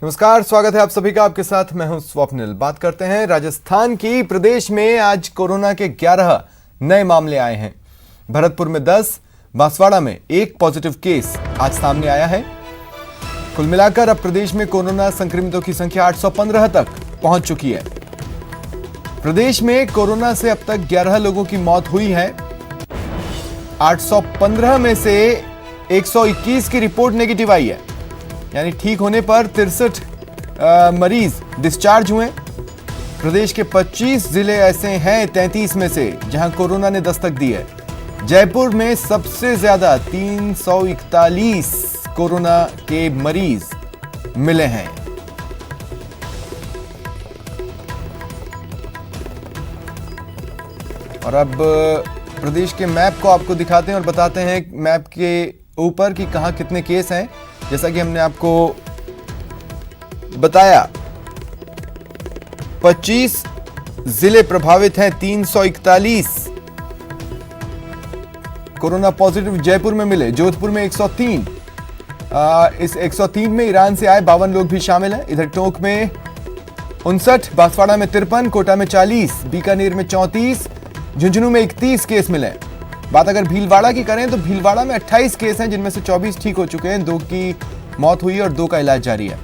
नमस्कार, स्वागत है आप सभी का। आपके साथ मैं हूं स्वप्निल। बात करते हैं राजस्थान की। प्रदेश में आज कोरोना के 11 नए मामले आए हैं। भरतपुर में 10, बांसवाड़ा में 1 पॉजिटिव केस आज सामने आया है। कुल मिलाकर अब प्रदेश में कोरोना संक्रमितों की संख्या 815 तक पहुंच चुकी है। प्रदेश में कोरोना से अब तक 11 लोगों की मौत हुई है। 815 में से 121 की रिपोर्ट नेगेटिव आई है, यानी ठीक होने पर 63 मरीज डिस्चार्ज हुए। प्रदेश के 25 जिले ऐसे हैं 33 में से जहां कोरोना ने दस्तक दी है। जयपुर में सबसे ज्यादा 341 कोरोना के मरीज मिले हैं। और अब प्रदेश के मैप को आपको दिखाते हैं और बताते हैं मैप के ऊपर कि कहां कितने केस हैं। जैसा कि हमने आपको बताया, 25 जिले प्रभावित हैं, 341 कोरोना पॉजिटिव जयपुर में मिले। जोधपुर में 103, इस 103 में ईरान से आए 52 लोग भी शामिल हैं। इधर टोंक में 59, बांसवाड़ा में 53, कोटा में 40, बीकानेर में 34, झुंझुनू में 31 केस मिले। बात अगर भीलवाड़ा की करें तो भीलवाड़ा में 28 केस हैं, जिनमें से 24 ठीक हो चुके हैं, 2 की मौत हुई और 2 का इलाज जारी है।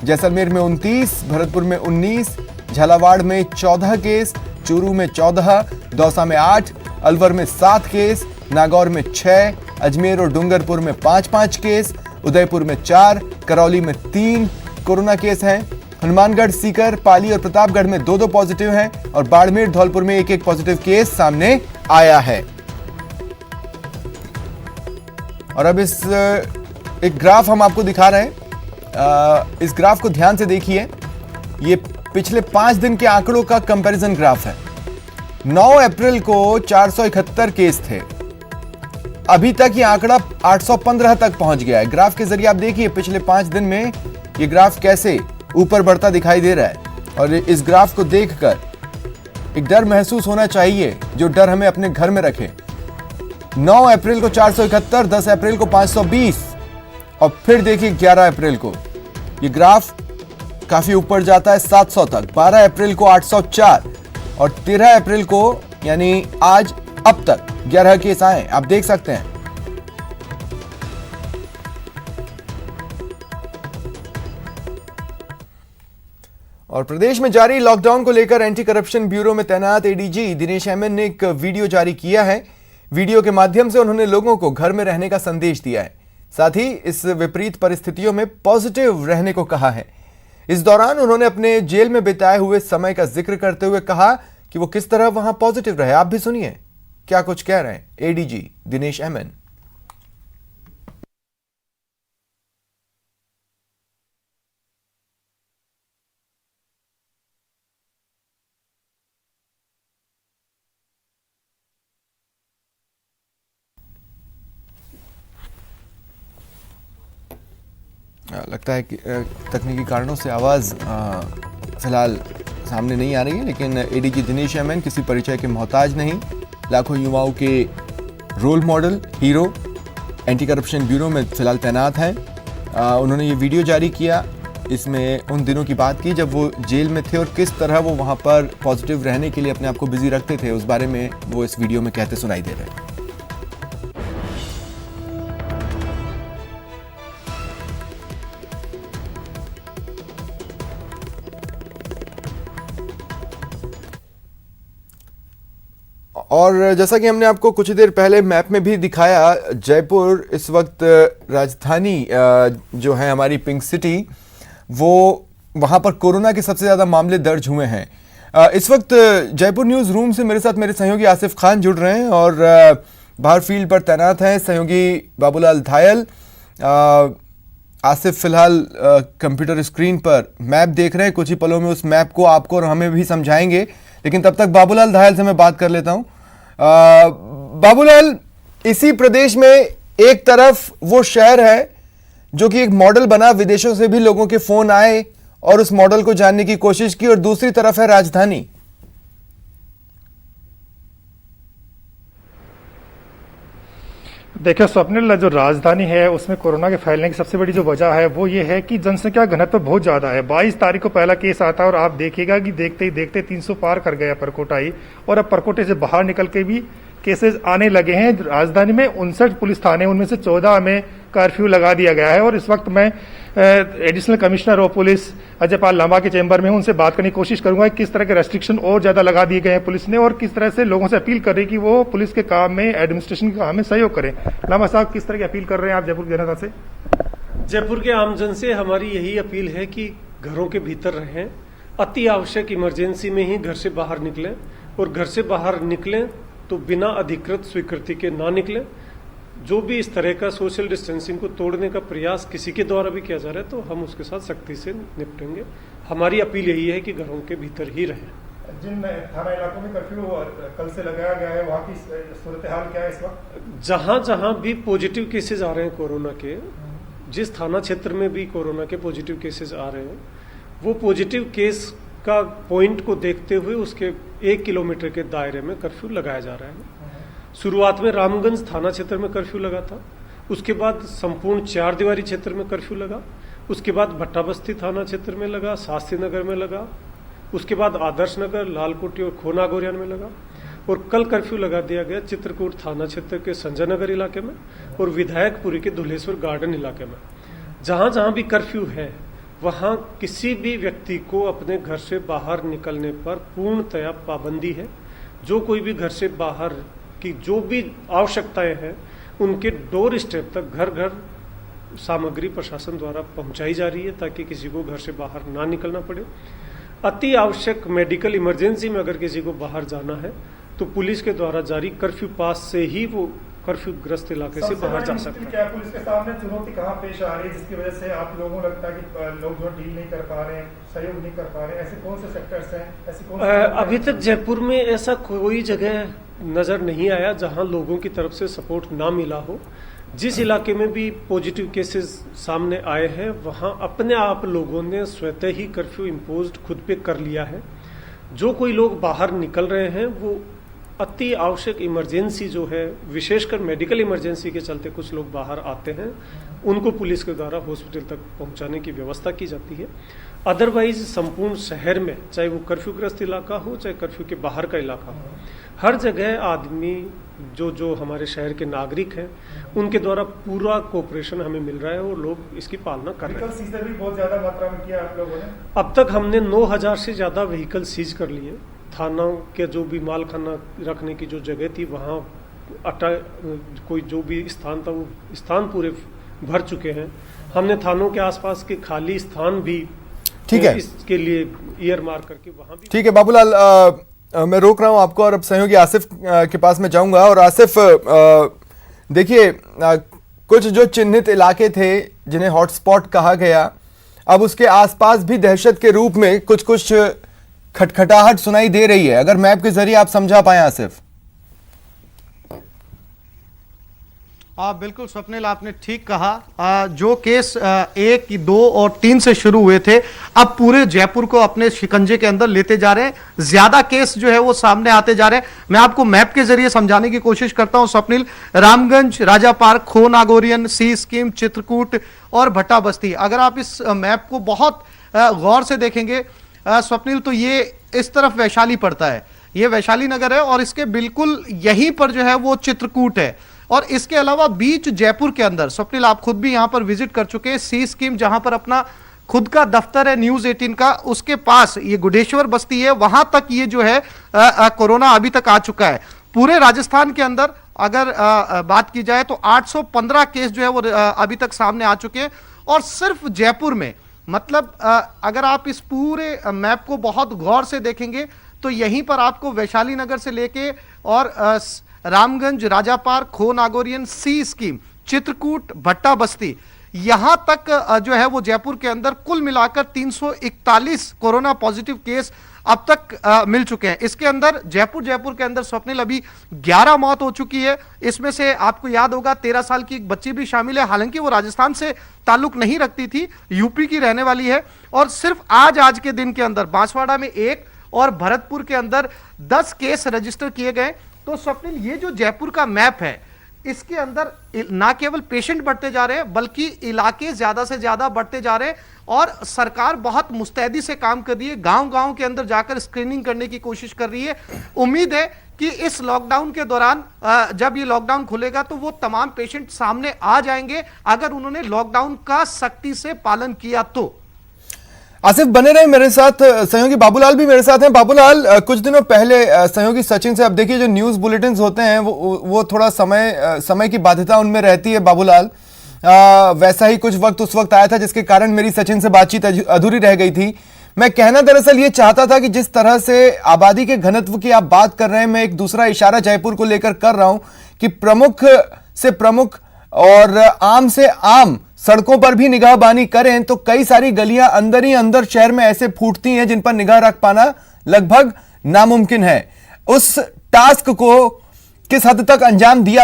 जैसलमेर में 29, भरतपुर में 19, झालावाड़ में 14 केस, चूरू में 14, दौसा में 8, अलवर में 7 केस, नागौर में 6, अजमेर और डूंगरपुर में 5-5 केस, उदयपुर में 4, करौली में 3 कोरोना केस हैं। हनुमानगढ़, सीकर, पाली और प्रतापगढ़ में 2-2 पॉजिटिव हैं और बाड़मेर, धौलपुर में 1-1 पॉजिटिव केस सामने आया है। और अब इस एक ग्राफ हम आपको दिखा रहे हैं। इस ग्राफ को ध्यान से देखिए। ये पिछले 5 दिन के आंकड़ों का कंपैरिजन ग्राफ है। 9 अप्रैल को 471 केस थे। अभी तक ये आंकड़ा 815 तक पहुंच गया है। ग्राफ के जरिए आप देखिए पिछले 5 दिन में ये ग्राफ कैसे ऊपर बढ़ता दिखाई दे रहा है। और इस ग्राफ को देखकर एक डर महसूस होना चाहिए, जो डर हमें अपने घर में रखे। 9 अप्रैल को 471, 10 अप्रैल को 520 और फिर देखिए 11 अप्रैल को ये ग्राफ काफी ऊपर जाता है 700 तक। 12 अप्रैल को 804 और 13 अप्रैल को यानी आज अब तक 11 केस आए, आप देख सकते हैं। और प्रदेश में जारी लॉकडाउन को लेकर एंटी करप्शन ब्यूरो में तैनात एडीजी दिनेश एमएन ने एक वीडियो जारी किया है। वीडियो के माध्यम से उन्होंने लोगों को घर में रहने का संदेश दिया है। साथ ही इस विपरीत परिस्थितियों में पॉजिटिव रहने को कहा है। इस दौरान उन्होंने अपने जेल में बिताए हुए समय का जिक्र करते हुए कहा कि वो किस तरह वहां पॉजिटिव रहे। आप भी सुनिए क्या कुछ कह रहे हैं एडीजी दिनेश एमएन। लगता है कि तकनीकी कारणों से आवाज़ फिलहाल सामने नहीं आ रही है, लेकिन एडीजी दिनेश एमएन किसी परिचय के मोहताज नहीं, लाखों युवाओं के role model, hero, anti corruption bureau में फिलहाल तैनात हैं। उन्होंने ये वीडियो जारी किया। इसमें उन दिनों की बात की जब वो जेल में थे और किस तरह वो वहाँ पर पॉजिटिव रहने के लिए अपने आप को बिजी रखते थे, उस बारे में वो इस वीडियो में कहते सुनाई दे रहे हैं। और जैसा कि हमने आपको कुछ देर पहले मैप में भी दिखाया, जयपुर इस वक्त राजधानी जो है हमारी पिंक सिटी, वो वहाँ पर कोरोना के सबसे ज़्यादा मामले दर्ज हुए हैं। इस वक्त जयपुर न्यूज़ रूम से मेरे साथ मेरे सहयोगी आसिफ खान जुड़ रहे हैं और बाहर फील्ड पर तैनात हैं सहयोगी बाबूलाल धायल। आसिफ फिलहाल कंप्यूटर स्क्रीन पर मैप देख रहे हैं। कुछ ही पलों में उस मैप को आपको और हमें भी समझाएंगे, लेकिन तब तक बाबूलाल धायल से मैं बात कर लेता हूं। बाबूलाल, इसी प्रदेश में एक तरफ वो शहर है जो कि एक मॉडल बना, विदेशों से भी लोगों के फोन आए और उस मॉडल को जानने की कोशिश की, और दूसरी तरफ है राजधानी। देखिए स्वप्निल, जो राजधानी है उसमें कोरोना के फैलने की सबसे बड़ी जो वजह है वो ये है कि जनसंख्या घनत्व बहुत ज्यादा है। 22 तारीख को पहला केस आता है और आप देखिएगा कि देखते ही देखते 300 पार कर गया परकोटाई, और अब परकोटे से बाहर निकल के भी केसेस आने लगे हैं। राजधानी में 59 पुलिस थाने, उनमें से 14 में कर्फ्यू लगा दिया गया है। और इस वक्त मैं additional commissioner of police Ajay Pal Lamba के चैम्बर में हूं, उनसे बात करने की कोशिश करूंगा किस तरह के रेस्ट्रिक्शन और ज्यादा लगा दिए गए हैं पुलिस ने, और किस तरह से लोगों से अपील कर रही है कि वो पुलिस के काम में, एडमिनिस्ट्रेशन के काम में सहयोग करें। लांबा साहब, किस तरह की अपील कर रहे हैं आप जयपुर की जनता से? जयपुर के आमजन से हमारी यही अपील है कि घरों के भीतर रहें, अति आवश्यक इमरजेंसी में ही घर से बाहर निकलें, और घर से बाहर निकलें तो बिना अधिकृत स्वीकृति के ना निकलें। जो भी इस तरह का सोशल डिस्टेंसिंग को तोड़ने का प्रयास किसी के द्वारा भी किया जा रहा है तो हम उसके साथ सख्ती से निपटेंगे। हमारी अपील यही है कि घरों के भीतर ही रहें। जिन थाना इलाकों में कर्फ्यू कल से लगाया गया है, वहाँ की सूरत हाल क्या है इस वक्त? जहां जहां भी पॉजिटिव केसेस आ रहे हैं कोरोना के, जिस थाना क्षेत्र में भी कोरोना के पॉजिटिव केसेस आ रहे हैं, वो पॉजिटिव केस का पॉइंट को देखते हुए उसके 1 किलोमीटर के दायरे में कर्फ्यू लगाया जा रहा है। शुरुआत में रामगंज थाना क्षेत्र में कर्फ्यू लगा था, उसके बाद संपूर्ण 4 दीवारी क्षेत्र में कर्फ्यू लगा, उसके बाद भट्टाबस्ती थाना क्षेत्र में लगा, शास्त्री नगर में लगा, उसके बाद आदर्श नगर, लालकोटी और खोना गोरियान में लगा, और कल कर्फ्यू लगा दिया गया चित्रकूट थाना क्षेत्र के संजय नगर इलाके में और विधायकपुरी के धुलेश्वर गार्डन इलाके में। जहां जहां भी कर्फ्यू है वहां किसी भी व्यक्ति को अपने घर से बाहर निकलने पर पूर्णतया पाबंदी है। जो कोई भी घर से बाहर की जो भी आवश्यकताएं हैं उनके डोर स्टेप तक घर घर सामग्री प्रशासन द्वारा पहुंचाई जा रही है ताकि किसी को घर से बाहर ना निकलना पड़े। अति आवश्यक मेडिकल इमरजेंसी में अगर किसी को बाहर जाना है तो पुलिस के द्वारा जारी कर्फ्यू पास से ही वो कर्फ्यू ग्रस्त इलाके से बाहर जा सकता है। क्या पुलिस के सामने चुनौती कहाँ पेश आ रही है जिसकी वजह से आप लोगों को लगता है कि लोग जो डील नहीं कर पा रहे हैं, सहयोग नहीं कर पा रहे हैं? ऐसे कौन से सेक्टर्स हैं, ऐसी कौन अभी तक जयपुर में ऐसा कोई जगह नजर नहीं आया जहां लोगों की तरफ से सपोर्ट ना मिला हो। जिस इलाके में भी पॉजिटिव केसेस सामने आए हैं वहां अपने आप लोगों ने स्वतः ही कर्फ्यू इम्पोज्ड खुद पे कर लिया है। जो कोई लोग बाहर निकल रहे हैं वो अति आवश्यक इमरजेंसी जो है, विशेषकर मेडिकल इमरजेंसी के चलते कुछ लोग बाहर आते हैं, उनको पुलिस के द्वारा हॉस्पिटल तक पहुंचाने की व्यवस्था की जाती है। अदरवाइज संपूर्ण शहर में, चाहे वो कर्फ्यूग्रस्त इलाका हो चाहे कर्फ्यू के बाहर का इलाका हो, हर जगह आदमी जो हमारे शहर के नागरिक हैं उनके द्वारा पूरा कोऑपरेशन हमें मिल रहा है और लोग इसकी पालना कर रहे हैं। सीजर भी बहुत ज्यादा मात्रा में किया आप लोगों ने? अब तक हमने 9000 से ज्यादा व्हीकल सीज कर लिए। थाना के जो भी माल खाना रखने की जो जगह थी वहाँ कोई जो भी स्थान था वो स्थान पूरे भर चुके हैं। हमने थानों के आसपास के खाली स्थान भी ठीक है इसके लिए ईयर मार करके वहाँ भी। ठीक है बाबूलाल, मैं रोक रहा हूं आपको और अब सहयोगी आसिफ के पास में जाऊंगा। और आसिफ, देखिए कुछ जो चिन्हित इलाके थे जिन्हें हॉटस्पॉट कहा गया, अब उसके आसपास भी दहशत के रूप में कुछ कुछ खटखटाहट सुनाई दे रही है। अगर मैप के जरिए आप समझा पाए आसिफ। बिल्कुल स्वप्निल, आपने ठीक कहा। जो केस 1, 2 और 3 से शुरू हुए थे अब पूरे जयपुर को अपने शिकंजे के अंदर लेते जा रहे हैं। ज्यादा केस जो है वो सामने आते जा रहे हैं। मैं आपको मैप के जरिए समझाने की कोशिश करता हूं स्वप्निल। रामगंज, राजा पार्क, खो नागोरियन, सी स्कीम, चित्रकूट और भट्टाबस्ती, अगर आप इस मैप को बहुत गौर से देखेंगे स्वप्निल तो ये इस तरफ वैशाली पड़ता है, ये वैशाली नगर है और इसके बिल्कुल यहीं पर जो है वो चित्रकूट है। और इसके अलावा बीच जयपुर के अंदर स्वप्निल, आप खुद भी यहां पर विजिट कर चुके हैं, सी स्कीम जहां पर अपना खुद का दफ्तर है न्यूज 18 का, उसके पास ये गुडेश्वर बस्ती है, वहां तक ये जो है कोरोना अभी तक आ चुका है। पूरे राजस्थान के अंदर अगर बात की जाए तो 815 केस जो है वो अभी तक सामने आ चुके हैं। और सिर्फ जयपुर में, मतलब अगर आप इस पूरे मैप को बहुत गौर से देखेंगे तो यहीं पर आपको वैशाली नगर से लेके और रामगंज, राजा पार्क, खो नागोरियन, सी स्कीम, चित्रकूट, भट्टाबस्ती, यहां तक जो है वो जयपुर के अंदर कुल मिलाकर 341 कोरोना पॉजिटिव केस अब तक मिल चुके हैं। इसके अंदर जयपुर के अंदर स्वप्निल अभी 11 मौत हो चुकी है। इसमें से आपको याद होगा 13 साल की एक बच्ची भी शामिल है, हालांकि वो राजस्थान से ताल्लुक नहीं रखती थी, यूपी की रहने वाली है। और सिर्फ आज के दिन के अंदर बांसवाड़ा में 1 और भरतपुर के अंदर 10 केस रजिस्टर किए गए। तो स्वप्निल, ये जो जयपुर का मैप है इसके अंदर ना केवल पेशेंट बढ़ते जा रहे हैं बल्कि इलाके ज्यादा से ज्यादा बढ़ते जा रहे हैं और सरकार बहुत मुस्तैदी से काम कर रही है, गांव-गांव के अंदर जाकर स्क्रीनिंग करने की कोशिश कर रही है। उम्मीद है कि इस लॉकडाउन के दौरान जब ये लॉकडाउन खुलेगा तो वो तमाम पेशेंट सामने आ जाएंगे अगर उन्होंने लॉकडाउन का सख्ती से पालन किया तो। आसिफ बने रहे मेरे साथ, सहयोगी बाबूलाल भी मेरे साथ हैं। बाबूलाल, कुछ दिनों पहले सहयोगी सचिन से, अब देखिए जो न्यूज़ बुलेटिन्स होते हैं वो थोड़ा समय की बाध्यता उनमें रहती है बाबूलाल। वैसा ही कुछ वक्त उस वक्त आया था जिसके कारण मेरी सचिन से बातचीत अधूरी रह गई थी। मैं कहना दरअसल ये चाहता था कि जिस तरह से आबादी के घनत्व की आप बात कर रहे हैं, मैं एक दूसरा इशारा जयपुर को लेकर कर रहा हूं कि प्रमुख से प्रमुख और आम से आम सड़कों पर भी निगाहबानी करें तो कई सारी गलियां अंदर ही अंदर शहर में ऐसे फूटती हैं जिन पर निगाह रख पाना लगभग नामुमकिन है। उस टास्क को किस हद तक अंजाम दे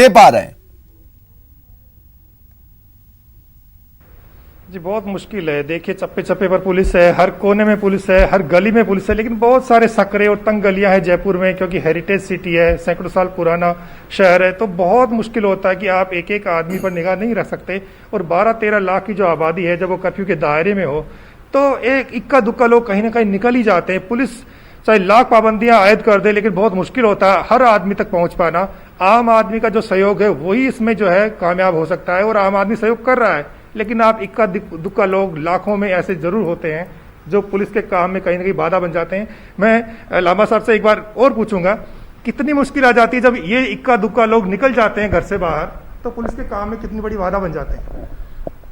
पा रहे हैं? जी बहुत मुश्किल है। देखिए चप्पे चप्पे पर पुलिस है, हर कोने में पुलिस है, हर गली में पुलिस है, लेकिन बहुत सारे सकरे और तंग गलियां हैं जयपुर में, क्योंकि हेरिटेज सिटी है, सैकड़ों साल पुराना शहर है, तो बहुत मुश्किल होता है कि आप एक एक आदमी पर निगाह नहीं रख सकते। और 12-13 लाख की जो आबादी है, जब वो कर्फ्यू के दायरे में हो तो एक इक्का दुक्का लोग कहीं ना कहीं निकल ही जाते हैं। पुलिस चाहे लाख पाबंदियां आयद कर दे, लेकिन बहुत मुश्किल होता है हर आदमी तक पहुंच पाना। आम आदमी का जो सहयोग है वही इसमें जो है कामयाब हो सकता है, और आम आदमी सहयोग कर रहा है, लेकिन आप इक्का दुक्का लोग लाखों में ऐसे जरूर होते हैं जो पुलिस के काम में कहीं ना कहीं बाधा बन जाते हैं। मैं लांबा साहब से एक बार और पूछूंगा, कितनी मुश्किल आ जाती है जब ये इक्का दुक्का लोग निकल जाते हैं घर से बाहर, तो पुलिस के काम में कितनी बड़ी बाधा बन जाते हैं?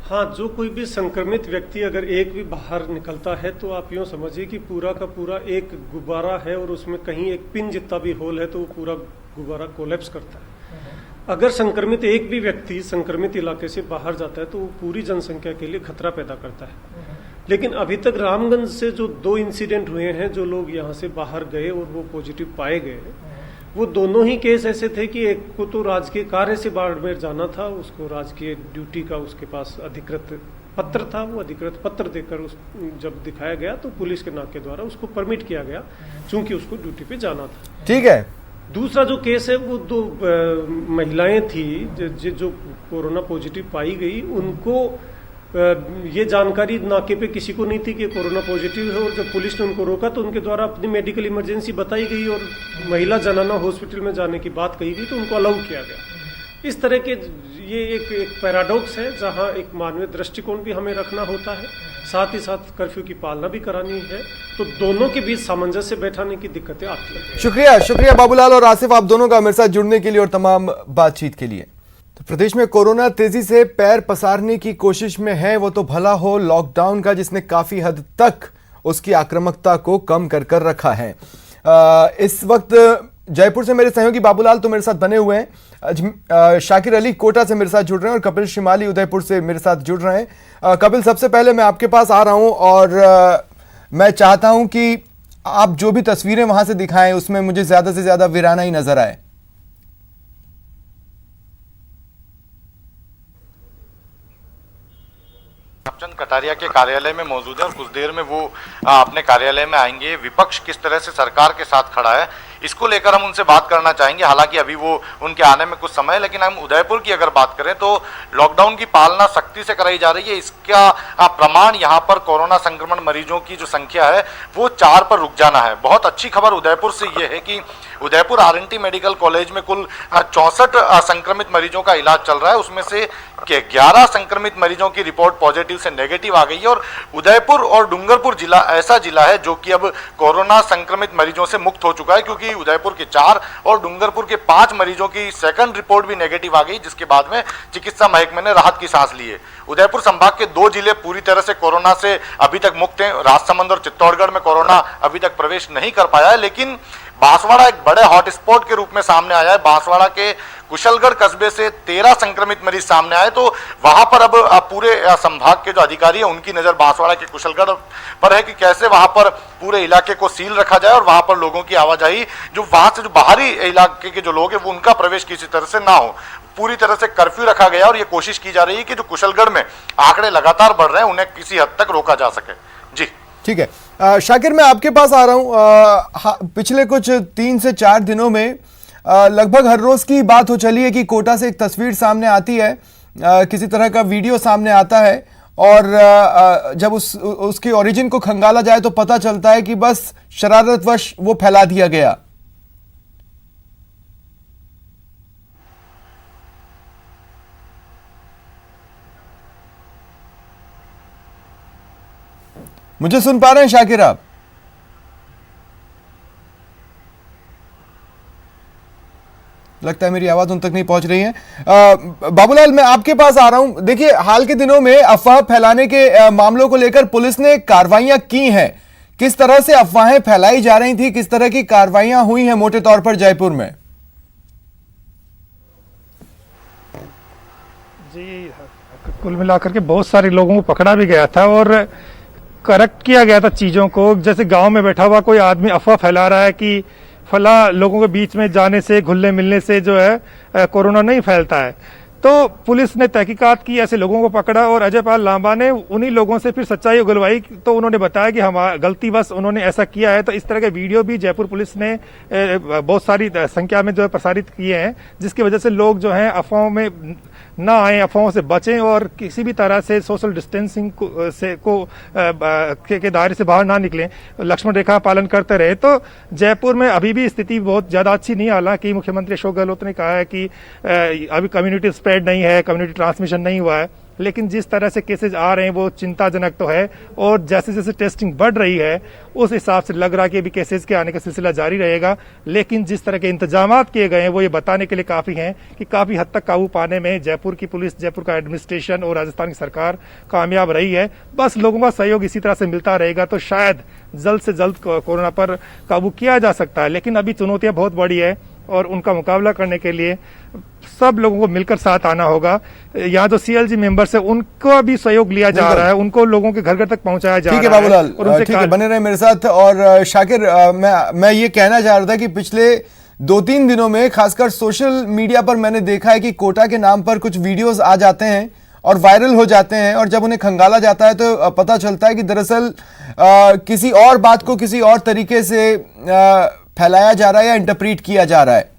हाँ, जो कोई भी संक्रमित व्यक्ति अगर एक भी बाहर निकलता है तो आप यूँ समझिए कि पूरा का पूरा एक गुब्बारा है और उसमें कहीं एक पिन जितना भी होल है तो वो पूरा गुब्बारा कोलैप्स करता है। अगर संक्रमित एक भी व्यक्ति संक्रमित इलाके से बाहर जाता है तो वो पूरी जनसंख्या के लिए खतरा पैदा करता है। लेकिन अभी तक रामगंज से जो 2 इंसिडेंट हुए हैं, जो लोग यहाँ से बाहर गए और वो पॉजिटिव पाए गए, वो दोनों ही केस ऐसे थे कि एक को तो राजकीय कार्य से बाड़मेर जाना था, उसको राजकीय ड्यूटी का उसके पास अधिकृत पत्र था, वो अधिकृत पत्र देकर जब दिखाया गया तो पुलिस के नाके द्वारा उसको परमिट किया गया, चूंकि उसको ड्यूटी पे जाना था। ठीक है। दूसरा जो केस है वो 2 महिलाएं थी जो कोरोना पॉजिटिव पाई गई, उनको ये जानकारी नाके पे किसी को नहीं थी कि कोरोना पॉजिटिव है, और जब पुलिस ने उनको रोका तो उनके द्वारा अपनी मेडिकल इमरजेंसी बताई गई और महिला जनाना हॉस्पिटल में जाने की बात कही गई तो उनको अलाउ किया गया। इस तरह के ये एक पैराडॉक्स है जहां एक मानवीय दृष्टिकोण भी हमें रखना होता है, साथ ही साथ कर्फ्यू की पालना भी करानी है, तो दोनों के बीच सामंजस्य बैठाने की दिक्कतें आती हैं। शुक्रिया बाबूलाल और आसिफ, आप दोनों का मेरे साथ जुड़ने के लिए और तमाम बातचीत के लिए। तो प्रदेश में कोरोना तेजी से पैर पसारने की कोशिश में है, वो तो भला हो लॉकडाउन का जिसने काफी हद तक उसकी आक्रामकता को कम कर रखा है। इस वक्त जयपुर से मेरे सहयोगी बाबूलाल तो मेरे साथ बने हुए हैं, शाकिर अली कोटा से मेरे साथ जुड़ रहे हैं और कपिल शिमाली उदयपुर से मेरे साथ जुड़ रहे हैं। कपिल, सबसे पहले मैं आपके पास आ रहा हूं और मैं चाहता हूं कि आप जो भी तस्वीरें वहां से दिखाएं उसमें मुझे ज्यादा से ज्यादा वीराना ही नजर आए। चंद कटारिया के कार्यालय में मौजूद है और कुछ देर में वो अपने कार्यालय में आएंगे। विपक्ष किस तरह से सरकार के साथ खड़ा है इसको लेकर हम उनसे बात करना चाहेंगे। हालांकि अभी वो उनके आने में कुछ समय है, लेकिन हम उदयपुर की अगर बात करें तो लॉकडाउन की पालना सख्ती से कराई जा रही है। इसका प्रमाण यहाँ पर कोरोना संक्रमण मरीजों की जो संख्या है वो 4 पर रुक जाना है। बहुत अच्छी खबर उदयपुर से ये है कि उदयपुर RNT मेडिकल कॉलेज में कुल 64 संक्रमित मरीजों का इलाज चल रहा है, उसमें से 11 संक्रमित मरीजों की रिपोर्ट पॉजिटिव से नेगेटिव आ गई है। और उदयपुर और डूंगरपुर जिला ऐसा जिला है जो कि अब कोरोना संक्रमित मरीजों से मुक्त हो चुका है, क्योंकि उदयपुर के 4 और डूंगरपुर के 5 मरीजों की सेकंड रिपोर्ट भी नेगेटिव आ गई, जिसके बाद में चिकित्सा महकमे ने राहत की सांस ली है। उदयपुर संभाग के 2 जिले पूरी तरह से कोरोना से अभी तक मुक्त हैं। राजसमंद और चित्तौड़गढ़ में कोरोना अभी तक प्रवेश नहीं कर पाया है, लेकिन बांसवाड़ा एक बड़े हॉटस्पॉट के रूप में सामने आया है। बांसवाड़ा के कुशलगढ़ कस्बे से 13 संक्रमित मरीज सामने आए, तो वहां पर अब पूरे संभाग के जो अधिकारी है उनकी नजर बांसवाड़ा के कुशलगढ़ पर है कि कैसे वहां पर पूरे इलाके को सील रखा जाए और वहां पर लोगों की आवाजाही, जो वहां से जो बाहरी इलाके के जो लोग हैं वो उनका प्रवेश किसी तरह से ना हो। पूरी तरह से कर्फ्यू रखा गया और ये कोशिश की जा रही है कि जो कुशलगढ़ में आंकड़े लगातार बढ़ रहे हैं उन्हें किसी हद तक रोका जा सके। जी ठीक है। शाकिर, मैं आपके पास आ रहा हूं। पिछले कुछ 3 से 4 दिनों में लगभग हर रोज की बात हो चली है कि कोटा से एक तस्वीर सामने आती है, किसी तरह का वीडियो सामने आता है और जब उसकी ओरिजिन को खंगाला जाए तो पता चलता है कि बस शरारतवश वो फैला दिया गया। मुझे सुन पा रहे हैं शाकिर आप? लगता है मेरी आवाज उन तक नहीं पहुंच रही है। बाबूलाल, मैं आपके पास आ रहा हूं। देखिए, हाल के दिनों में अफवाह फैलाने के मामलों को लेकर पुलिस ने कार्रवाइयां की हैं। किस तरह से अफवाहें फैलाई जा रही थी, किस तरह की कार्रवाइयां हुई हैं मोटे तौर पर जयपुर में? जी, कुल मिलाकर के बहुत सारे लोगों को पकड़ा भी गया था और करेक्ट किया गया था चीजों को। जैसे गांव में बैठा हुआ कोई आदमी अफवाह फैला रहा है कि फला लोगों के बीच में जाने से, घुलने मिलने से जो है कोरोना नहीं फैलता है, तो पुलिस ने तहकीकात की, ऐसे लोगों को पकड़ा और अजय पाल लांबा ने उन्हीं लोगों से फिर सच्चाई उगलवाई। तो उन्होंने बताया कि हम गलतीवश उन्होंने ऐसा किया है। तो इस तरह के वीडियो भी जयपुर पुलिस ने बहुत सारी संख्या में जो है प्रसारित किए हैं, जिसकी वजह से लोग जो हैं अफवाहों में ना आए, अफवाहों से बचें और किसी भी तरह से सोशल डिस्टेंसिंग के दायरे से बाहर ना निकलें, लक्ष्मण रेखा पालन करते रहे। तो जयपुर में अभी भी स्थिति बहुत ज्यादा अच्छी नहीं है। हालांकि मुख्यमंत्री अशोक गहलोत ने कहा है कि अभी कम्युनिटी स्प्रेड नहीं है, कम्युनिटी ट्रांसमिशन नहीं हुआ है, लेकिन जिस तरह से केसेज आ रहे हैं वो चिंताजनक तो है। और जैसे जैसे टेस्टिंग बढ़ रही है उस हिसाब से लग रहा है कि अभी केसेज के आने का सिलसिला जारी रहेगा। लेकिन जिस तरह के इंतजाम किए गए हैं वो ये बताने के लिए काफी हैं कि काफी हद तक काबू पाने में जयपुर की पुलिस, जयपुर का एडमिनिस्ट्रेशन और राजस्थान की सरकार कामयाब रही है। बस लोगों का सहयोग इसी तरह से मिलता रहेगा तो शायद जल्द से जल्द कोरोना पर काबू किया जा सकता है। लेकिन अभी चुनौतियां बहुत बड़ी है और उनका मुकाबला करने के लिए सब लोगों को मिलकर साथ आना होगा। यहाँ जो सीएलजी मेंबर्स है उनको भी सहयोग लिया जा रहा है, उनको लोगों के घर घर तक पहुंचाया जा रहा है। ठीक है बाबूलाल, ठीक है, बने रहे मेरे साथ। और शाकिर, मैं ये कहना चाह रहा था कि पिछले 2-3 दिनों में खासकर सोशल मीडिया पर मैंने देखा है कि कोटा के नाम पर कुछ वीडियोस आ जाते हैं और वायरल हो जाते हैं और जब उन्हें खंगाला जाता है तो पता चलता है कि दरअसल किसी और बात को किसी और तरीके से फैलाया जा रहा है या इंटरप्रीट किया जा रहा है।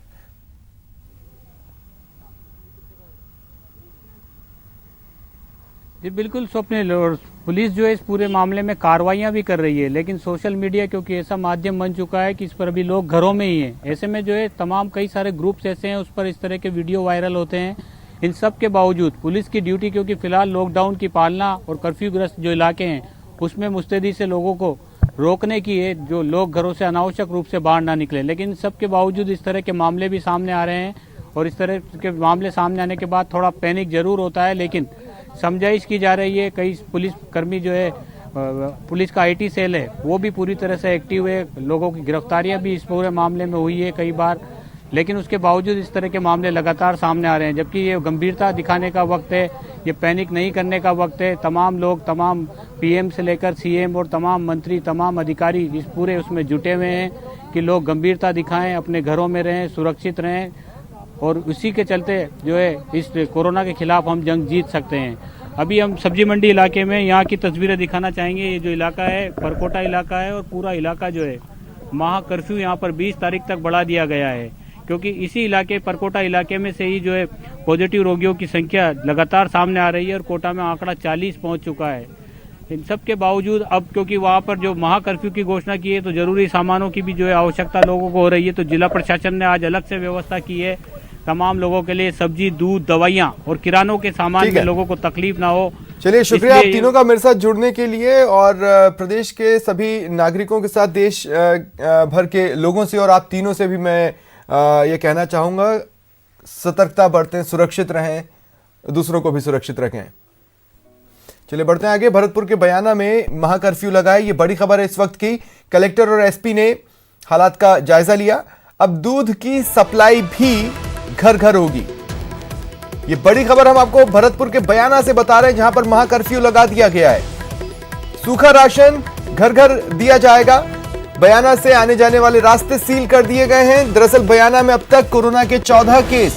जी बिल्कुल स्वप्निल, और पुलिस जो है इस पूरे मामले में कार्रवाइयां भी कर रही है, लेकिन सोशल मीडिया क्योंकि ऐसा माध्यम बन चुका है कि इस पर अभी लोग घरों में ही हैं, ऐसे में जो है तमाम कई सारे ग्रुप्स ऐसे हैं उस पर इस तरह के वीडियो वायरल होते हैं। इन सब के बावजूद पुलिस की ड्यूटी, क्योंकि फिलहाल लॉकडाउन की पालना और कर्फ्यू ग्रस्त जो इलाके हैं उसमें मुस्तैदी से लोगों को रोकने की है, जो लोग घरों से अनावश्यक रूप से बाहर ना निकले। लेकिन सब के बावजूद इस तरह के मामले भी सामने आ रहे हैं और इस तरह के मामले सामने आने के बाद थोड़ा पैनिक जरूर होता है, लेकिन समझाइश की जा रही है। कई पुलिस कर्मी जो है, पुलिस का आईटी सेल है वो भी पूरी तरह से एक्टिव है, लोगों की गिरफ्तारियां भी इस पूरे मामले में हुई है कई बार, लेकिन उसके बावजूद इस तरह के मामले लगातार सामने आ रहे हैं। जबकि ये गंभीरता दिखाने का वक्त है, ये पैनिक नहीं करने का वक्त है। तमाम लोग, तमाम पीएम से लेकर सीएम और तमाम मंत्री, तमाम अधिकारी इस पूरे उसमें जुटे हुए हैं कि लोग गंभीरता दिखाएं, अपने घरों में रहें, सुरक्षित रहें और उसी के चलते जो है इस कोरोना के खिलाफ हम जंग जीत सकते हैं। अभी हम सब्जी मंडी इलाके में यहाँ की तस्वीरें दिखाना चाहेंगे। ये जो इलाका है परकोटा इलाका है और पूरा इलाका जो है महा कर्फ्यू यहाँ पर 20 तारीख तक बढ़ा दिया गया है, क्योंकि इसी इलाके परकोटा इलाके में से ही जो है पॉजिटिव रोगियों की संख्या लगातार सामने आ रही है और कोटा में आंकड़ा 40 पहुंच चुका है। इन सब के बावजूद अब क्योंकि वहां पर जो महा कर्फ्यू की घोषणा की है तो जरूरी सामानों की भी जो है आवश्यकता लोगों को हो रही है, तो जिला प्रशासन ने आज अलग से व्यवस्था की है तमाम लोगों के लिए, सब्जी, दूध, दवाइयां और किरानों के सामान में लोगों को तकलीफ ना हो। चलिए, शुक्रिया आप तीनों का मेरे साथ जुड़ने के लिए और प्रदेश के सभी नागरिकों के साथ, देश भर के लोगों से और आप तीनों से भी मैं ये कहना चाहूंगा, सतर्कता बरतें, सुरक्षित रहें, दूसरों को भी सुरक्षित रखें। चलिए बढ़ते हैं आगे। भरतपुर के बयाना में महा कर्फ्यू लगाए, ये बड़ी खबर है इस वक्त की। कलेक्टर और एसपी ने हालात का जायजा लिया। अब दूध की सप्लाई भी घर घर होगी। ये बड़ी खबर हम आपको भरतपुर के बयाना से बता रहे हैं, जहां पर महा कर्फ्यू लगा दिया गया है। सूखा राशन घर घर दिया जाएगा। बयाना से आने जाने वाले रास्ते सील कर दिए गए हैं। दरअसल बयाना में अब तक कोरोना के 14 केस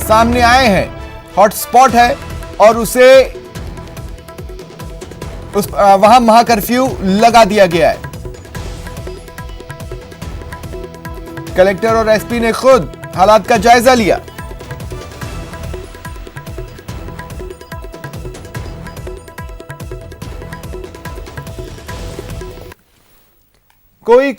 सामने आए हैं। हॉटस्पॉट है और वहां महा कर्फ्यू लगा दिया गया है। कलेक्टर और एसपी ने खुद हालात का जायजा लिया। कोई